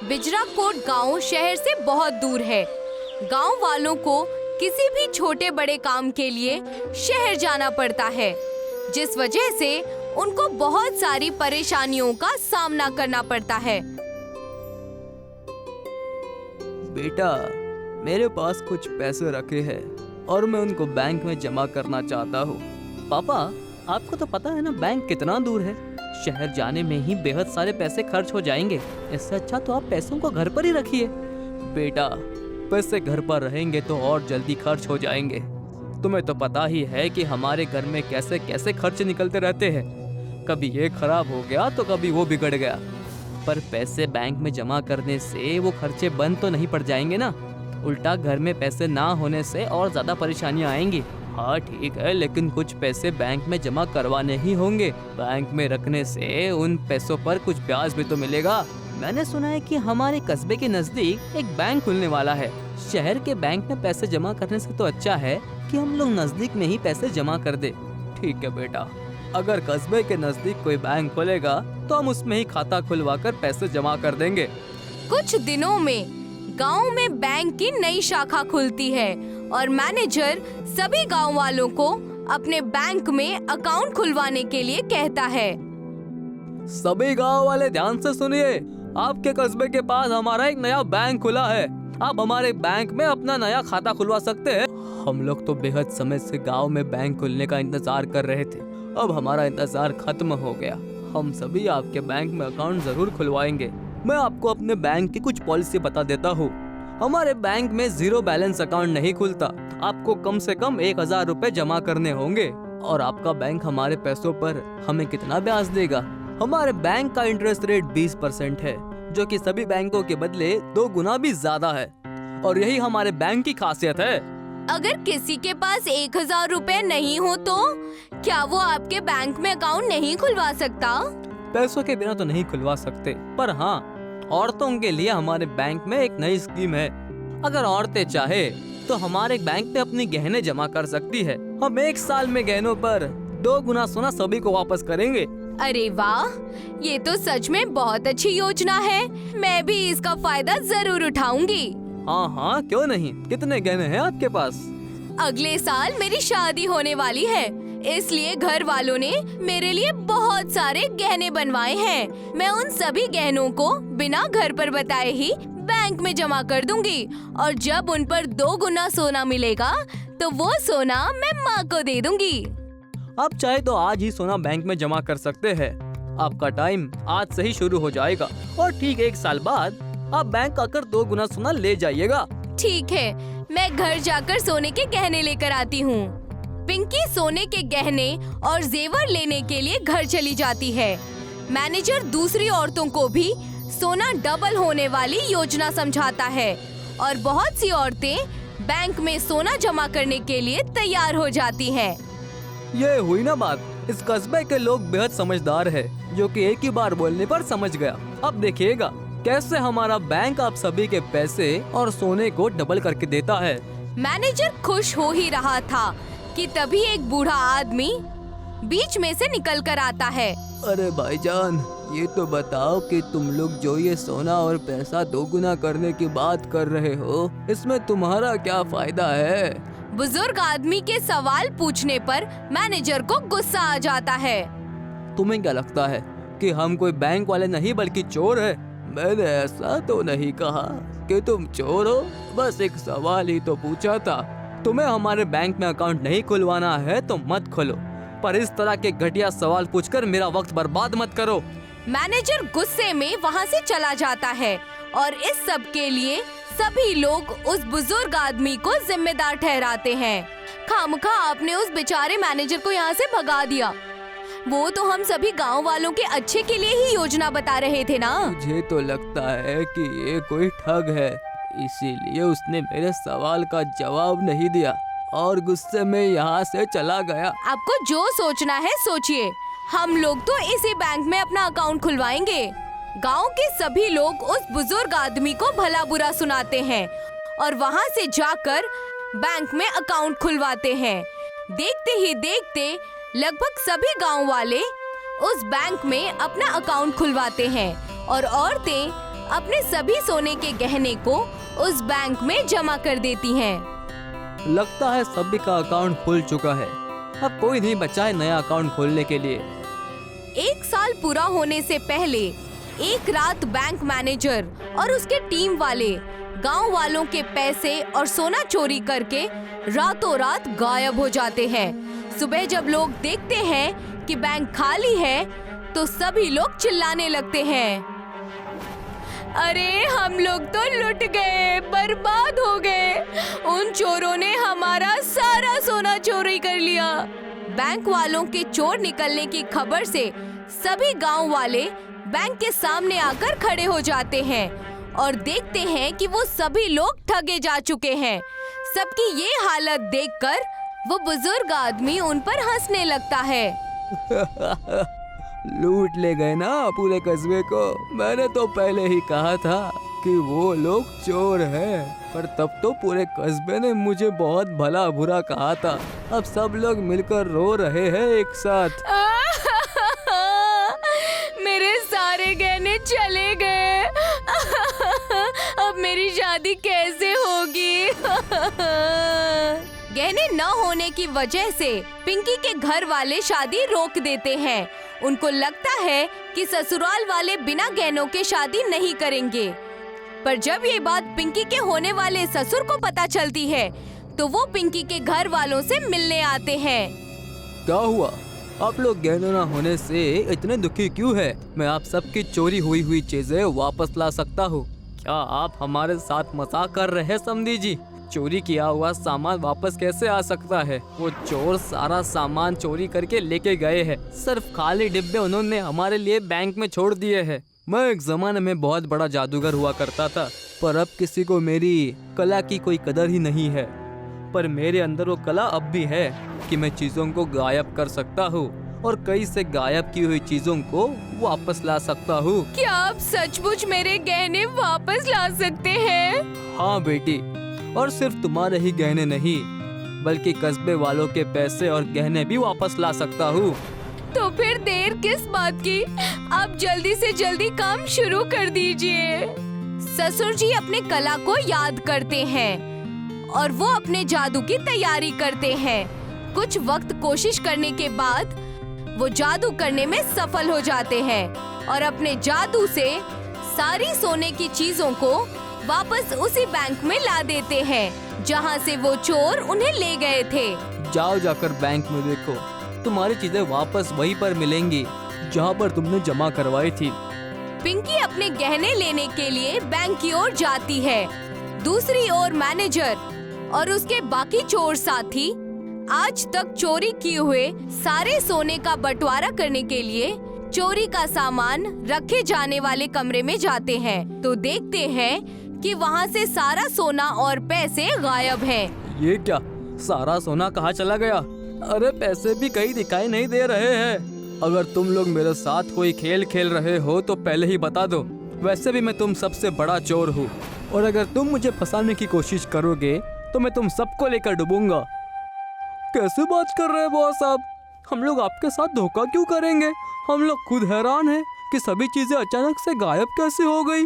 बिजराकोट गांव शहर से बहुत दूर है। गांव वालों को किसी भी छोटे बड़े काम के लिए शहर जाना पड़ता है, जिस वजह से उनको बहुत सारी परेशानियों का सामना करना पड़ता है। बेटा, मेरे पास कुछ पैसे रखे हैं और मैं उनको बैंक में जमा करना चाहता हूँ। पापा, आपको तो पता है ना बैंक कितना दूर है। शहर जाने में ही बेहद सारे पैसे खर्च हो जाएंगे। इससे अच्छा तो आप पैसों को घर पर ही रखिए। बेटा, पैसे घर पर रहेंगे तो और जल्दी खर्च हो जाएंगे। तुम्हें तो पता ही है कि हमारे घर में कैसे कैसे खर्च निकलते रहते हैं। कभी ये खराब हो गया तो कभी वो बिगड़ गया। पर पैसे बैंक में जमा करने से वो खर्चे बंद तो नहीं पड़ जाएंगे ना। उल्टा घर में पैसे ना होने से और ज्यादा परेशानियां आएंगी। हाँ ठीक है, लेकिन कुछ पैसे बैंक में जमा करवाने ही होंगे। बैंक में रखने से उन पैसों पर कुछ ब्याज भी तो मिलेगा। मैंने सुना है कि हमारे कस्बे के नजदीक एक बैंक खुलने वाला है। शहर के बैंक में पैसे जमा करने से तो अच्छा है कि हम लोग नजदीक में ही पैसे जमा कर दे। ठीक है बेटा, अगर कस्बे के नजदीक कोई बैंक खुलेगा तो हम उसमें ही खाता खुलवाकर पैसे जमा कर देंगे। कुछ दिनों में गांव में बैंक की नई शाखा खुलती है और मैनेजर सभी गांव वालों को अपने बैंक में अकाउंट खुलवाने के लिए कहता है। सभी गांव वाले ध्यान से सुनिए, आपके कस्बे के पास हमारा एक नया बैंक खुला है। आप हमारे बैंक में अपना नया खाता खुलवा सकते हैं। हम लोग तो बेहद समय से गांव में बैंक खुलने का इंतजार कर रहे थे। अब हमारा इंतजार खत्म हो गया। हम सभी आपके बैंक में अकाउंट जरूर खुलवाएंगे। मैं आपको अपने बैंक की कुछ पॉलिसी बता देता हूँ। हमारे बैंक में 0 बैलेंस अकाउंट नहीं खुलता। आपको कम से कम 1000 रुपए जमा करने होंगे। और आपका बैंक हमारे पैसों पर हमें कितना ब्याज देगा? हमारे बैंक का इंटरेस्ट रेट 20% है, जो कि सभी बैंकों के बदले 2 गुना भी ज्यादा है। और यही हमारे बैंक की खासियत है। अगर किसी के पास 1000 रुपए नहीं हो तो क्या वो आपके बैंक में अकाउंट नहीं खुलवा सकता? पैसों के बिना तो नहीं खुलवा सकते, पर हाँ, औरतों के लिए हमारे बैंक में एक नई स्कीम है। अगर औरतें चाहे तो हमारे बैंक में अपनी गहने जमा कर सकती है। हम 1 साल में गहनों पर 2 गुना सोना सभी को वापस करेंगे। अरे वाह, ये तो सच में बहुत अच्छी योजना है। मैं भी इसका फायदा जरूर उठाऊंगी। हाँ हाँ, क्यों नहीं। कितने गहने हैं आपके पास? अगले साल मेरी शादी होने वाली है, इसलिए घर वालों ने मेरे लिए बहुत सारे गहने बनवाए हैं। मैं उन सभी गहनों को बिना घर पर बताए ही बैंक में जमा कर दूंगी और जब उन पर 2 गुना सोना मिलेगा तो वो सोना मैं माँ को दे दूंगी। आप चाहे तो आज ही सोना बैंक में जमा कर सकते हैं। आपका टाइम आज से ही शुरू हो जाएगा और ठीक 1 साल बाद आप बैंक आकर 2 गुना सोना ले जाइएगा। ठीक है, मैं घर जाकर सोने के गहने लेकर आती हूँ। पिंकी सोने के गहने और जेवर लेने के लिए घर चली जाती है। मैनेजर दूसरी औरतों को भी सोना डबल होने वाली योजना समझाता है और बहुत सी औरतें बैंक में सोना जमा करने के लिए तैयार हो जाती हैं। ये हुई ना बात। इस कस्बे के लोग बेहद समझदार है, जो कि एक ही बार बोलने पर समझ गया। अब देखिएगा कैसे हमारा बैंक आप सभी के पैसे और सोने को डबल करके देता है। मैनेजर खुश हो ही रहा था कि तभी एक बूढ़ा आदमी बीच में से निकल कर आता है। अरे भाईजान, ये तो बताओ कि तुम लोग जो ये सोना और पैसा 2 गुना करने की बात कर रहे हो, इसमें तुम्हारा क्या फायदा है? बुजुर्ग आदमी के सवाल पूछने पर मैनेजर को गुस्सा आ जाता है। तुम्हें क्या लगता है कि हम कोई बैंक वाले नहीं बल्कि चोर है? मैंने ऐसा तो नहीं कहा कि तुम चोर हो, बस एक सवाल ही तो पूछा था। तुम्हें हमारे बैंक में अकाउंट नहीं खुलवाना है तो मत खोलो, पर इस तरह के घटिया सवाल पूछकर मेरा वक्त बर्बाद मत करो। मैनेजर गुस्से में वहाँ से चला जाता है और इस सब के लिए सभी लोग उस बुजुर्ग आदमी को जिम्मेदार ठहराते हैं। खामखा आपने उस बेचारे मैनेजर को यहाँ से भगा दिया। वो तो हम सभी गांव वालों के अच्छे के लिए ही योजना बता रहे थे ना। मुझे तो लगता है कि ये कोई ठग है, इसीलिए उसने मेरे सवाल का जवाब नहीं दिया और गुस्से में यहाँ से चला गया। आपको जो सोचना है सोचिए, हम लोग तो इसी बैंक में अपना अकाउंट खुलवाएंगे। गांव के सभी लोग उस बुजुर्ग आदमी को भला बुरा सुनाते हैं और वहाँ से जाकर बैंक में अकाउंट खुलवाते हैं। देखते ही देखते लगभग सभी गांव वाले उस बैंक में अपना अकाउंट खुलवाते हैं और औरतें अपने सभी सोने के गहने को उस बैंक में जमा कर देती हैं। लगता है सभी का अकाउंट खुल चुका है। अब कोई नहीं बचा है नया अकाउंट खोलने के लिए। 1 साल पूरा होने से पहले एक रात बैंक मैनेजर और उसके टीम वाले गांव वालों के पैसे और सोना चोरी करके रातों रात गायब हो जाते हैं। सुबह जब लोग देखते हैं कि बैंक खाली है तो सभी लोग चिल्लाने लगते हैं, अरे हम लोग तो लुट गए, बर्बाद हो गए। उन चोरों ने हमारा सारा सोना चोरी कर लिया। बैंक वालों के चोर निकलने की खबर से सभी गांव वाले बैंक के सामने आकर खड़े हो जाते हैं और देखते हैं कि वो सभी लोग ठगे जा चुके हैं। सबकी ये हालत देखकर वो बुजुर्ग आदमी उन पर हंसने लगता है। लूट ले गए ना पूरे कस्बे को। मैंने तो पहले ही कहा था कि वो लोग चोर हैं, पर तब तो पूरे कस्बे ने मुझे बहुत भला बुरा कहा था। अब सब लोग मिलकर रो रहे हैं एक साथ। मेरे सारे गहने चले गए। अब मेरी शादी कैसे होगी? गहने न होने की वजह से पिंकी के घर वाले शादी रोक देते हैं। उनको लगता है कि ससुराल वाले बिना गहनों के शादी नहीं करेंगे। पर जब ये बात पिंकी के होने वाले ससुर को पता चलती है तो वो पिंकी के घर वालों से मिलने आते हैं। क्या हुआ? आप लोग गहने न होने से इतने दुखी क्यों है? मैं आप सबकी चोरी हुई चीजें वापस ला सकता हूँ। क्या आप हमारे साथ मजाक कर रहे हैं समधी जी? चोरी किया हुआ सामान वापस कैसे आ सकता है? वो चोर सारा सामान चोरी करके लेके गए हैं। सिर्फ खाली डिब्बे उन्होंने हमारे लिए बैंक में छोड़ दिए हैं। मैं एक जमाने में बहुत बड़ा जादूगर हुआ करता था, पर अब किसी को मेरी कला की कोई कदर ही नहीं है। पर मेरे अंदर वो कला अब भी है कि मैं चीजों को गायब कर सकता हूँ और कई से गायब की हुई चीजों को वापस ला सकता हूँ। क्या आप सचमुच मेरे गहने वापस ला सकते हैं? हाँ बेटी, और सिर्फ तुम्हारे ही गहने नहीं बल्कि कस्बे वालों के पैसे और गहने भी वापस ला सकता हूँ। तो फिर देर किस बात की? आप जल्दी से जल्दी काम शुरू कर दीजिए। ससुर जी अपने कला को याद करते हैं और वो अपने जादू की तैयारी करते हैं। कुछ वक्त कोशिश करने के बाद वो जादू करने में सफल हो जाते हैं और अपने जादू से सारी सोने की चीजों को वापस उसी बैंक में ला देते हैं जहां से वो चोर उन्हें ले गए थे। जाओ जाकर बैंक में देखो, तुम्हारी चीजें वापस वहीं पर मिलेंगी जहां पर तुमने जमा करवाई थी। पिंकी अपने गहने लेने के लिए बैंक की ओर जाती है। दूसरी ओर मैनेजर और उसके बाकी चोर साथी आज तक चोरी किए हुए सारे सोने का बंटवारा करने के लिए चोरी का सामान रखे जाने वाले कमरे में जाते हैं तो देखते हैं कि वहाँ से सारा सोना और पैसे गायब हैं। ये क्या? सारा सोना कहाँ चला गया? अरे पैसे भी कहीं दिखाई नहीं दे रहे हैं। अगर तुम लोग मेरे साथ कोई खेल खेल रहे हो तो पहले ही बता दो। वैसे भी मैं तुम सबसे बड़ा चोर हूँ और अगर तुम मुझे फंसाने की कोशिश करोगे तो मैं तुम सबको लेकर डूबूंगा। कैसे बात कर रहे हैं बॉस साहब? हम लोग आपके साथ धोखा क्यों करेंगे? हम लोग खुद हैरान हैं कि सभी चीजें अचानक से गायब कैसे हो गई।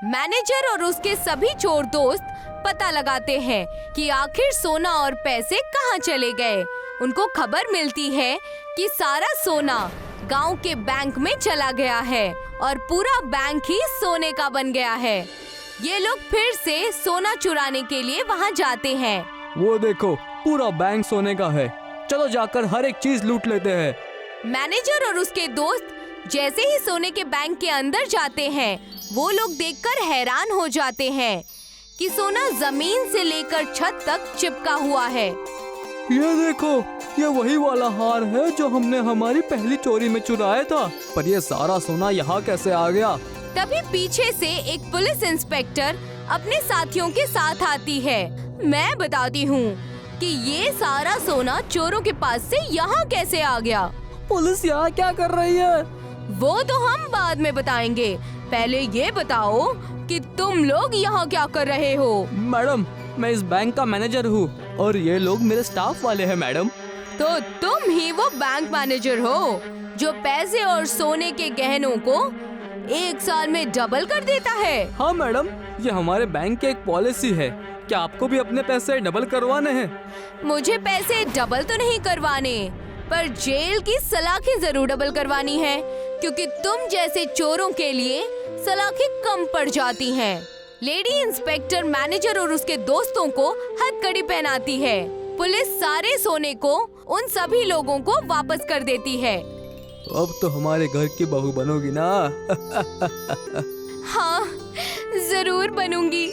मैनेजर और उसके सभी चोर दोस्त पता लगाते हैं कि आखिर सोना और पैसे कहाँ चले गए। उनको खबर मिलती है कि सारा सोना गांव के बैंक में चला गया है और पूरा बैंक ही सोने का बन गया है। ये लोग फिर से सोना चुराने के लिए वहाँ जाते हैं। वो देखो, पूरा बैंक सोने का है। चलो जाकर हर एक चीज लूट लेते हैं। मैनेजर और उसके दोस्त जैसे ही सोने के बैंक के अंदर जाते हैं वो लोग देखकर हैरान हो जाते हैं कि सोना जमीन से लेकर छत तक चिपका हुआ है। ये देखो, ये वही वाला हार है जो हमने हमारी पहली चोरी में चुराया था। पर ये सारा सोना यहाँ कैसे आ गया? तभी पीछे से एक पुलिस इंस्पेक्टर अपने साथियों के साथ आती है। मैं बताती हूँ कि ये सारा सोना चोरों के पास से यहाँ कैसे आ गया। पुलिस यहाँ क्या कर रही है? वो तो हम बाद में बताएंगे। पहले ये बताओ कि तुम लोग यहाँ क्या कर रहे हो? मैडम, मैं इस बैंक का मैनेजर हूँ और ये लोग मेरे स्टाफ वाले हैं मैडम। तो तुम ही वो बैंक मैनेजर हो जो पैसे और सोने के गहनों को 1 साल में डबल कर देता है। हाँ मैडम, ये हमारे बैंक की एक पॉलिसी है। क्या आपको भी अपने पैसे डबल करवाने हैं? मुझे पैसे डबल तो नहीं करवाने, पर जेल की सलाखें जरूर डबल करवानी है, क्योंकि तुम जैसे चोरों के लिए सलाखें कम पड़ जाती हैं। लेडी इंस्पेक्टर मैनेजर और उसके दोस्तों को हथकड़ी पहनाती है। पुलिस सारे सोने को उन सभी लोगों को वापस कर देती है। अब तो हमारे घर की बहू बनोगी ना? हाँ, जरूर बनूंगी।